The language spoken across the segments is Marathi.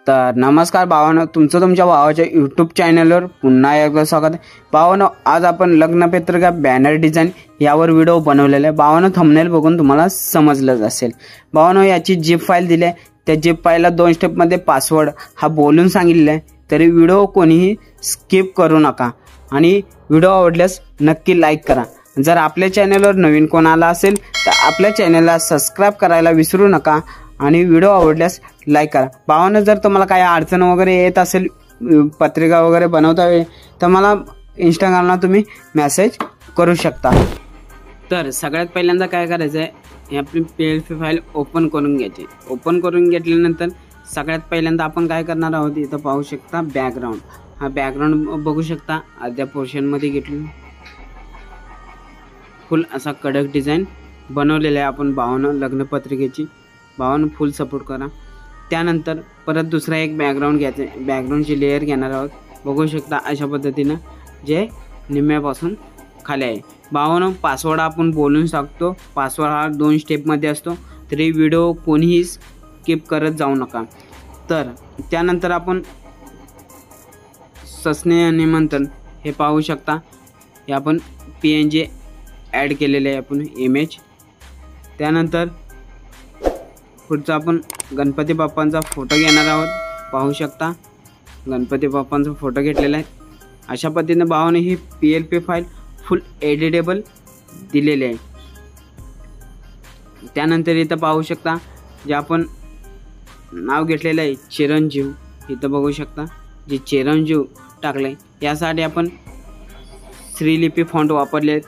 तर नमस्कार भावांनो, तुमचं तुमच्या भावाच्या यूट्यूब चॅनलवर पुन्हा एकदा स्वागत आहे। भावांनो, आज आपण लग्नपत्रिका बॅनर डिझाईन यावर व्हिडिओ बनवलेला आहे। भावांनो, थंबनेल बघून तुम्हाला समजलंच असेल। भावांनो, याची जिप फाईल दिली आहे, त्या जिप फाईलला 2 स्टेपमध्ये पासवर्ड हा बोलून सांगितलेला आहे। तरी व्हिडिओ कोणीही स्किप करू नका आणि व्हिडिओ आवडल्यास नक्की लाईक करा। जर आपल्या चॅनलवर नवीन कोण आला असेल तर आपल्या चॅनलला सबस्क्राइब करायला विसरू नका आणि व्हिडिओ आवडल्यास लाईक करा। भावांनो, जर तुम्हाला काही अडचण वगैरे येत असेल पत्रिका वगैरे बनवता वेळी तर मला इंस्टाग्रामला तुम्ही मेसेज करू शकता। तर सगळ्यात पहिल्यांदा काय करायचं आहे, आपली PLP फाईल ओपन करून घ्यायची। ओपन करून घेतल्यानंतर सगळ्यात पहिल्यांदा आपण काय करणार आहोत, इथं पाहू शकता बॅकग्राऊंड, हा बॅकग्राऊंड बघू शकता अर्ध्या पोर्शनमध्ये घेतली फुल असा कडक डिझाईन बनवलेला आहे आपण भावांनो लग्नपत्रिकेची। भावांनो, फुल सपोर्ट करा। त्यानंतर परत दुसरा एक बॅकग्राऊंड घ्यायचा आहे, बॅकग्राऊंडची लेयर घेणार आहोत। बघू शकता अशा पद्धतीनं जे निम्म्यापासून खाली आहे। भावांनो, पासवर्ड आपण बोलून सांगतो, पासवर्ड हा 2 स्टेपमध्ये असतो, तरी व्हिडिओ कोणीही स्किप करत जाऊ नका। तर त्यानंतर आपण सस्ने निमंत्रण हे पाहू शकता, हे आपण PNG ॲड केलेले आहे आपण इमेज। त्यानंतर पुढचा आपण गणपती बाप्पांचा फोटो घेणार आहोत। पाहू शकता गणपती बाप्पांचा फोटो घेतलेला आहे। अशा पद्धतीने भावाने ही PLP फाईल फुल एडिटेबल दिलेली आहे। त्यानंतर इथं पाहू शकता जे आपण नाव घेतलेलं आहे चिरंजीव, इथं बघू शकता जे चिरंजीव टाकले, यासाठी आपण श्रीलिपी फॉन्ट वापरले आहेत।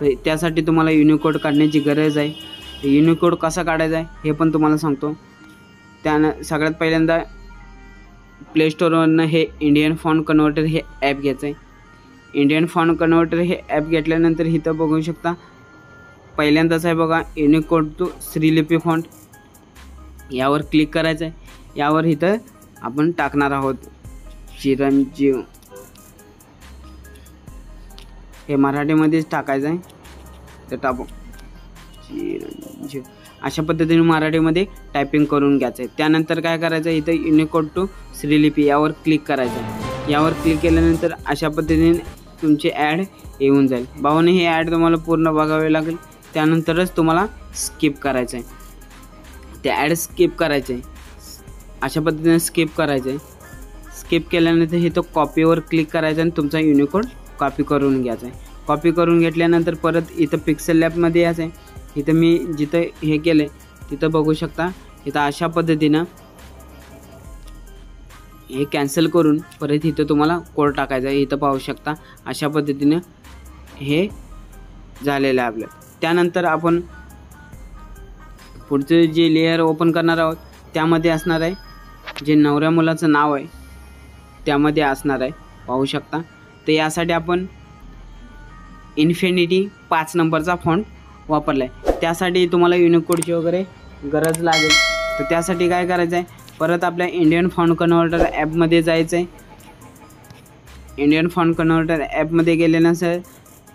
तर त्यासाठी तुम्हाला युनिकोड काढण्याची गरज आहे। युनिकोड कसा काढायचा आहे हे पण तुम्हाला सांगतो। सगळ्यात पहिल्यांदा प्ले स्टोरवरनं हे इंडियन फॉन्ट कन्व्हर्टर हे ॲप घ्यायचं आहे। इंडियन फॉन्ट कन्व्हर्टर हे ॲप घेतल्यानंतर इथं बघू शकता पहिल्यांदाच आहे बघा युनिकोड टू श्रीलिपी फॉन्ट, यावर क्लिक करायचं आहे। यावर इथं आपण टाकणार आहोत चिरंजीव, हे मराठीमध्येच टाकायचं आहे। तर टाकू चिरंजीव, अशा पद्धतीने मराठीमध्ये टायपिंग करून घ्यायचं आहे। त्यानंतर काय करायचं, इथं युनिकोड टू श्रीलिपी यावर क्लिक करायचं आहे। यावर क्लिक केल्यानंतर अशा पद्धतीने तुमचे ॲड येऊन जाईल। भावाने हे ॲड तुम्हाला पूर्ण बघावे लागेल, त्यानंतरच तुम्हाला स्किप करायचं आहे। ते ॲड स्किप करायचं आहे, अशा पद्धतीने स्किप करायचं आहे। स्किप केल्यानंतर इथं कॉपीवर क्लिक करायचं आणि तुमचा युनिकोड कॉपी करून घ्यायचा आहे। कॉपी करून घेतल्यानंतर परत इथं पिक्सेल लॅबमध्ये यायचं आहे। इथं मी जिथं हे केलं तिथं बघू शकता, इथं अशा पद्धतीनं हे कॅन्सल करून परत इथं तुम्हाला कोड टाकायचा आहे। इथं पाहू शकता अशा पद्धतीनं हे झालेलं आहे आपलं। त्यानंतर आपण पुढचे जे लेयर ओपन करणार आहोत त्यामध्ये असणार आहे जे नवऱ्या मुलाचं नाव आहे त्यामध्ये असणार आहे, पाहू शकता। तर यासाठी आपण इन्फिनिटी 5 नंबरचा फॉन्ट वापरला आहे। त्यासाठी तुम्हाला युनिकोडची वगैरे गरज लागेल। तर त्यासाठी काय करायचं आहे, परत आपल्या इंडियन फॉन्ट कन्व्हर्टर ॲपमध्ये जायचं आहे। इंडियन फॉन्ट कन्व्हर्टर ॲपमध्ये गेल्यानंतर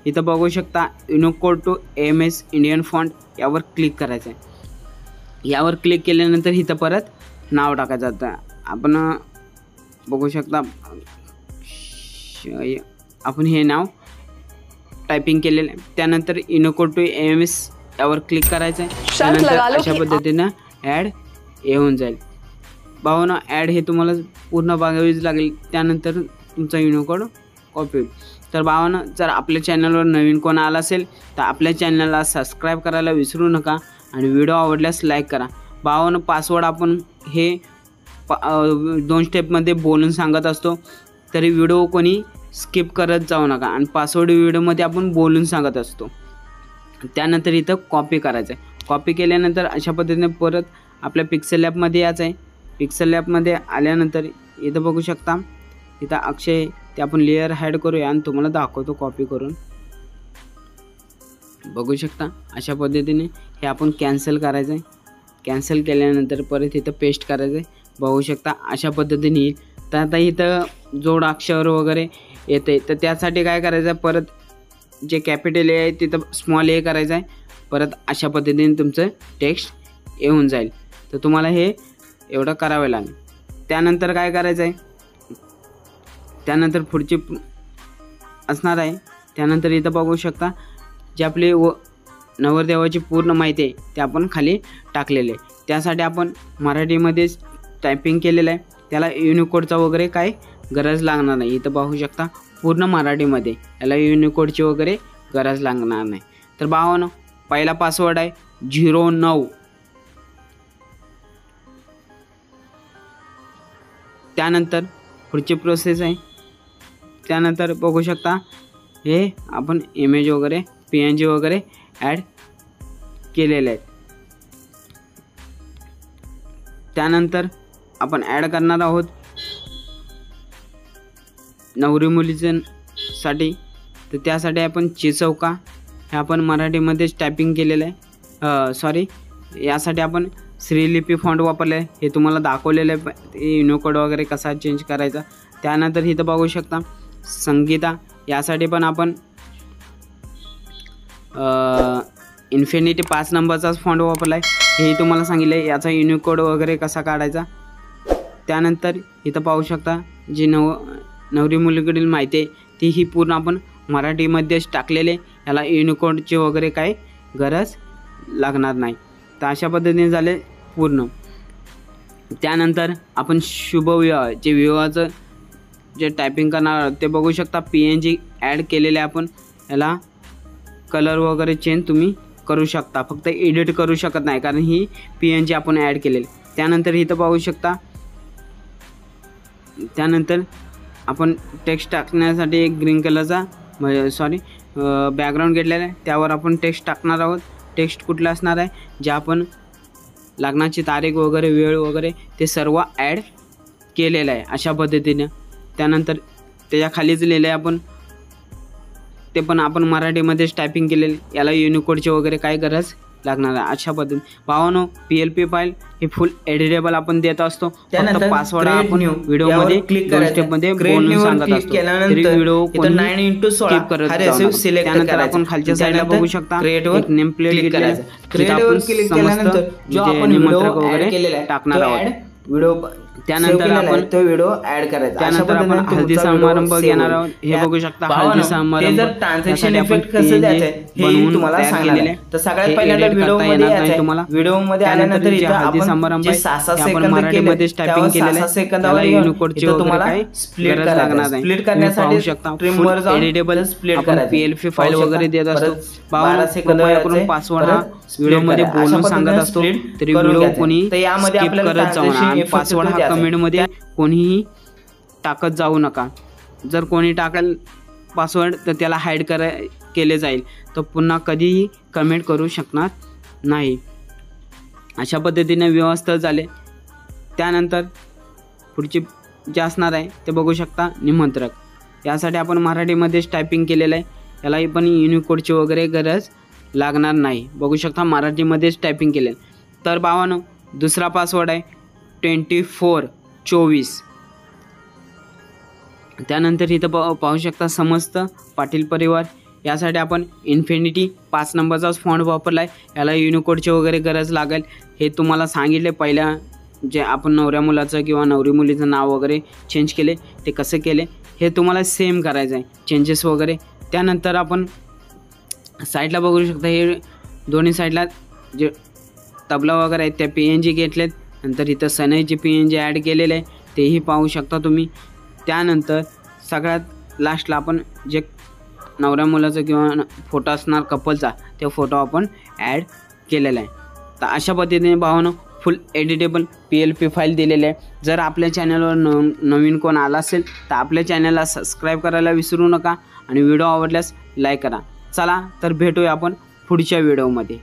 इथं बघू शकता Unicode to AMS Indian font यावर क्लिक करायचं आहे। यावर क्लिक केल्यानंतर इथं परत नाव टाकायचं होतं। आपण बघू शकता आपण हे नाव टायपिंग केलेलं आहे। त्यानंतर युनिकोड टू AMS यावर क्लिक करायचं आहे। त्यानंतर अशा पद्धतीनं ॲड येऊन जाईल। भावांनो, ॲड हे तुम्हाला पूर्ण बघावीच लागेल, त्यानंतर तुमचा युनिकोड कॉपी होईल। तर भावांनो, जर आपल्या चॅनलवर नवीन कोण आला असेल तर आपल्या चॅनलला सबस्क्राईब करायला विसरू नका आणि व्हिडिओ आवडल्यास लाईक करा। भावांनो, पासवर्ड आपण हे 2 स्टेपमध्ये बोलून सांगत असतो, तरी व्हिडिओ कोणी स्किप करत जाऊ नका आणि पासवर्ड व्हिडिओमध्ये आपण बोलून सांगत असतो। त्यानंतर इथं कॉपी करायचं आहे। कॉपी केल्यानंतर अशा पद्धतीने परत आपल्या पिक्सेल लॅबमध्ये यायचं आहे। पिक्सेल लॅबमध्ये आल्यानंतर इथं बघू शकता इथं अक्षय, ते आपण लेअर हाईड करूया आणि तुम्हाला दाखवतो कॉपी करून। बघू शकता अशा पद्धतीने हे आपण कॅन्सल करायचं आहे। कॅन्सल केल्यानंतर परत इथं पेस्ट करायचं आहे। बघू शकता अशा पद्धतीने येईल। तर आता इथं जोड अक्षर वगैरे येते, तर त्यासाठी काय करायचं आहे, परत जे कॅपिटल ए आहे तिथं स्मॉल ए करायचं आहे। परत अशा पद्धतीने तुमचं टेक्स्ट येऊन जाईल। तर तुम्हाला हे एवढं करावं लागेल। त्यानंतर काय करायचं आहे, त्यानंतर पुढची असणार आहे. त्यानंतर इथं बघू शकता जे आपले नवरदेवाची पूर्ण माहिती आहे ते आपण खाली टाकलेले आहे. त्यासाठी आपण मराठीमध्येच टायपिंग केलेलं आहे, त्याला युनिकोडचा वगैरे काय गरज लागणार नाही. इथं पाहू शकता पूर्ण मराठीमध्ये, याला युनिकोडची वगैरे गरज लागणार नाही. तर भावांनो, पहिला पासवर्ड आहे 09. त्यानंतर पुढची प्रोसेस आहे. त्यानंतर बघू शकता हे आपण इमेज वगैरे PNG वगैरे ॲड केलेले आहेत. त्यानंतर आपण ॲड करणार आहोत नवरी मुलीसाठी. तर त्यासाठी आपण चिचौका हे आपण मराठीमध्येच टायपिंग केलेलं आहे. यासाठी आपण श्रीलिपी फॉन्ट वापरले आहे, हे तुम्हाला दाखवलेलं आहे युनिकोड वगैरे कसा चेंज करायचा. त्यानंतर इथं बघू शकता संगीता, यासाठी पण आपण इन्फिनिटी 5 नंबरचाच फॉन्ट वापरला आहे, हे तुम्हाला सांगितलं आहे याचा युनिकोड वगैरे कसा काढायचा. त्यानंतर इथं पाहू शकता जी नवरी मुलीकडील माहिती आहे ती ही पूर्ण आपण मराठीमध्येच टाकलेले, याला युनिकोडची वगैरे काही गरज लागणार नाही. तर अशा पद्धतीने झाले पूर्ण. त्यानंतर आपण शुभविवाह जे विवाहाचं जे टायपिंग करणार आहोत ते बघू शकता PNG ॲड केलेले आपण, याला कलर वगैरे चेंज तुम्ही करू शकता, फक्त एडिट करू शकत नाही कारण ही PNG आपण ॲड केलेली. त्यानंतर इथं पाहू शकता, त्यानंतर आपण टेक्स्ट टाकण्यासाठी एक ग्रीन कलरचा बॅकग्राऊंड घेतलेला आहे, त्यावर आपण टेक्स्ट टाकणार आहोत. टेक्स्ट कुठलं असणार आहे, जे आपण लग्नाची तारीख वगैरे वेळ वगैरे ते सर्व ॲड केलेलं आहे अशा पद्धतीने. त्यानंतर त्याच्या खालीच लिहिलं आहे आपण, ते पण आपण मराठीमध्येच टायपिंग केलेले, याला युनिकोडची वगैरे काय गरज लागणार आहे अशा पद्धतीने. भावांनो, PLP फाईल हे फुल एडिटेबल आपण देत असतो. त्यानंतर पासवर्ड आपण व्हिडिओमध्ये दोन स्टेपमध्ये बोलून सांगत असतो, तरी व्हिडिओ स्किप करत जाऊ. त्यानंतर आपण खालच्या साईडला बघू शकता एक नेम प्लेट घेतलेला आहे, क्रिएटवर क्लिक केल्यानंतर जो आपण निमंत्रक वगैरे टाकणार आहोत व्हिडिओ. त्यानंतर आपण तो व्हिडिओ ॲड करायचा. त्यानंतर आपण हळदी समारंभ घेणार आहोत, हे बघू शकता हळदी समारंभ. ट्रान्झॅक्शन इफेक्ट कसं द्यायचं हे तुम्हाला सांगितले. तर सगळ्यात पहिल्यांदा व्हिडिओमध्ये यायचं, तुम्हाला व्हिडिओमध्ये आल्यानंतर इथं हळदी समारंभ आपण मराठीमध्ये टायपिंग केलेलं आहे, त्याला युनिकोडची वगैरे काही स्प्लिट लागणार नाही. स्प्लिट करण्यासाठी शकता ट्रिमवर जाऊन एडिटेबल आपण PLP फाईल वगैरे देत असतो. 12 सेकंद करून पासवर्ड हा व्हिडिओमध्ये बोलून सांगत असतो, तरी व्हिडिओ कोणी स्किप करत जाऊ नका. पासवर्ड हा कमेंटमध्ये कोणीही टाकत जाऊ नका. जर कोणी टाकेल पासवर्ड तर त्याला हाईड केले जाईल, तर पुन्हा कधीही कमेंट करू शकणार नाही. अशा पद्धतीने व्यवस्थित झाले. त्यानंतर पुढची जे असणार आहे ते बघू शकता निमंत्रक, यासाठी आपण मराठीमध्येच टायपिंग केलेलं आहे, याला पण युनिकोडची वगैरे गरज लागणार नाही. बघू शकता मराठीमध्येच टायपिंग केले. तर भावांनो, दुसरा पासवर्ड आहे 2424. त्यानंतर इथं पाहू शकता समस्त पाटील परिवार, यासाठी आपण इन्फिनिटी 5 नंबरचाच फॉन्ट वापरला आहे, याला युनिकोडची वगैरे गरज लागेल. हे तुम्हाला सांगितले पहिल्या जे आपण नवऱ्या मुलाचं किंवा नवरी मुलीचं नाव वगैरे चेंज केले ते कसं केले हे तुम्हाला सेम करायचं आहे चेंजेस वगैरे. त्यानंतर आपण साईडला बघू शकता हे दोन्ही साईडला जे तबला वगैरे आहेत त्या PNG घेतलेत. नंतर इथं सनईचे PNG ॲड केलेले आहे तेही पाहू शकता तुम्ही. त्यानंतर सगळ्यात लास्टला आपण जे नवऱ्या मुलाचं किंवा फोटो असणार कपलचा ते फोटो आपण ॲड केलेला आहे. तर अशा पद्धतीने भावांनो फुल एडिटेबल PLP फाईल दिलेली आहे. जर आपल्या चॅनलवर नवीन कोण आला असेल तर आपल्या चॅनलला सबस्क्राईब करायला विसरू नका आणि व्हिडिओ आवडल्यास लाईक करा. चला तर भेटूया आपण पुढच्या व्हिडिओमध्ये.